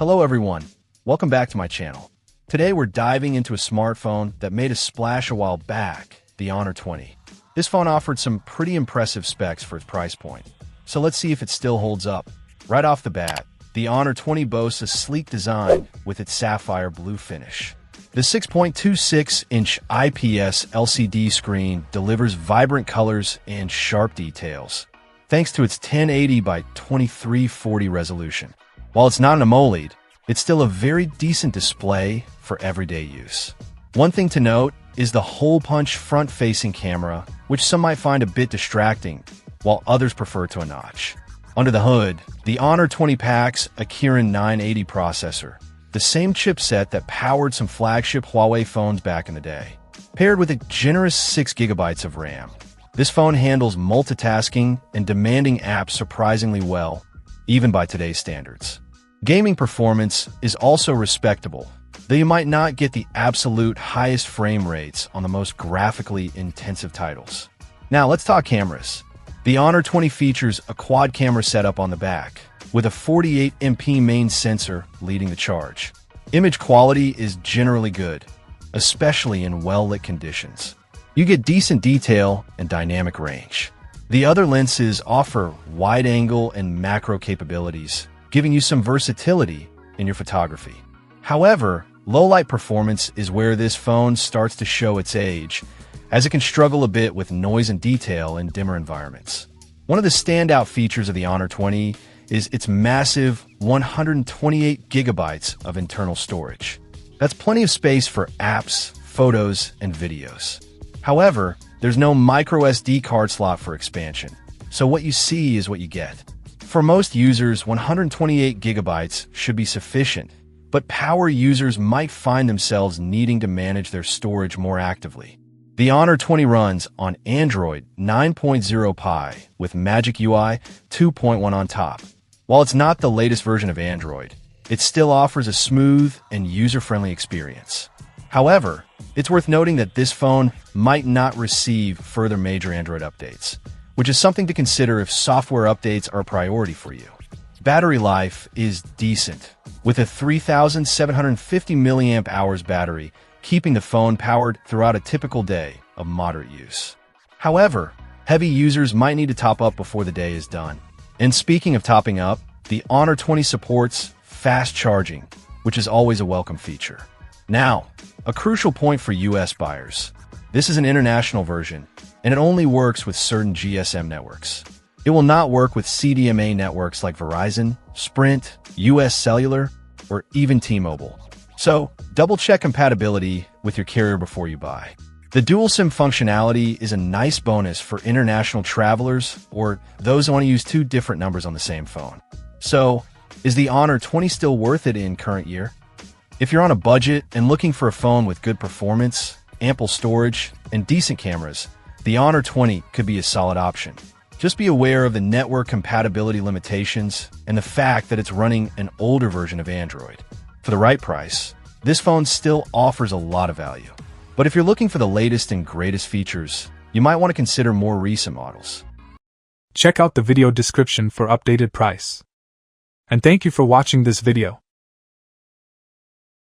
Hello everyone, welcome back to my channel. Today we're diving into a smartphone that made a splash a while back, the Honor 20. This phone offered some pretty impressive specs for its price point, so let's see if it still holds up. Right off the bat, the Honor 20 boasts a sleek design with its sapphire blue finish. The 6.26-inch IPS LCD screen delivers vibrant colors and sharp details, thanks to its 1080 by 2340 resolution. While it's not an AMOLED, it's still a very decent display for everyday use. One thing to note is the hole-punch front-facing camera, which some might find a bit distracting, while others prefer to a notch. Under the hood, the Honor 20 packs a Kirin 980 processor, the same chipset that powered some flagship Huawei phones back in the day. Paired with a generous 6 GB of RAM, this phone handles multitasking and demanding apps surprisingly well, even by today's standards. Gaming performance is also respectable, though you might not get the absolute highest frame rates on the most graphically intensive titles. Now let's talk cameras. The Honor 20 features a quad camera setup on the back, with a 48MP main sensor leading the charge. Image quality is generally good, especially in well-lit conditions. You get decent detail and dynamic range. The other lenses offer wide-angle and macro capabilities, giving you some versatility in your photography. However, low-light performance is where this phone starts to show its age, as it can struggle a bit with noise and detail in dimmer environments. One of the standout features of the Honor 20 is its massive 128 GB of internal storage. That's plenty of space for apps, photos, and videos. However, there's no microSD card slot for expansion, so what you see is what you get. For most users, 128 GB should be sufficient, but power users might find themselves needing to manage their storage more actively. The Honor 20 runs on Android 9.0 Pie with Magic UI 2.1 on top. While it's not the latest version of Android, it still offers a smooth and user-friendly experience. However, it's worth noting that this phone might not receive further major Android updates, which is something to consider if software updates are a priority for you. Battery life is decent, with a 3,750 mAh battery, keeping the phone powered throughout a typical day of moderate use. However, heavy users might need to top up before the day is done. And speaking of topping up, the Honor 20 supports fast charging, which is always a welcome feature. Now, a crucial point for US buyers. This is an international version, and it only works with certain GSM networks. It will not work with CDMA networks like Verizon, Sprint, US Cellular, or even T-Mobile. So, double-check compatibility with your carrier before you buy. The dual SIM functionality is a nice bonus for international travelers or those who want to use two different numbers on the same phone. So, is the Honor 20 still worth it in current year? If you're on a budget and looking for a phone with good performance, ample storage, and decent cameras, the Honor 20 could be a solid option. Just be aware of the network compatibility limitations and the fact that it's running an older version of Android. For the right price, this phone still offers a lot of value. But if you're looking for the latest and greatest features, you might want to consider more recent models. Check out the video description for updated price. And thank you for watching this video.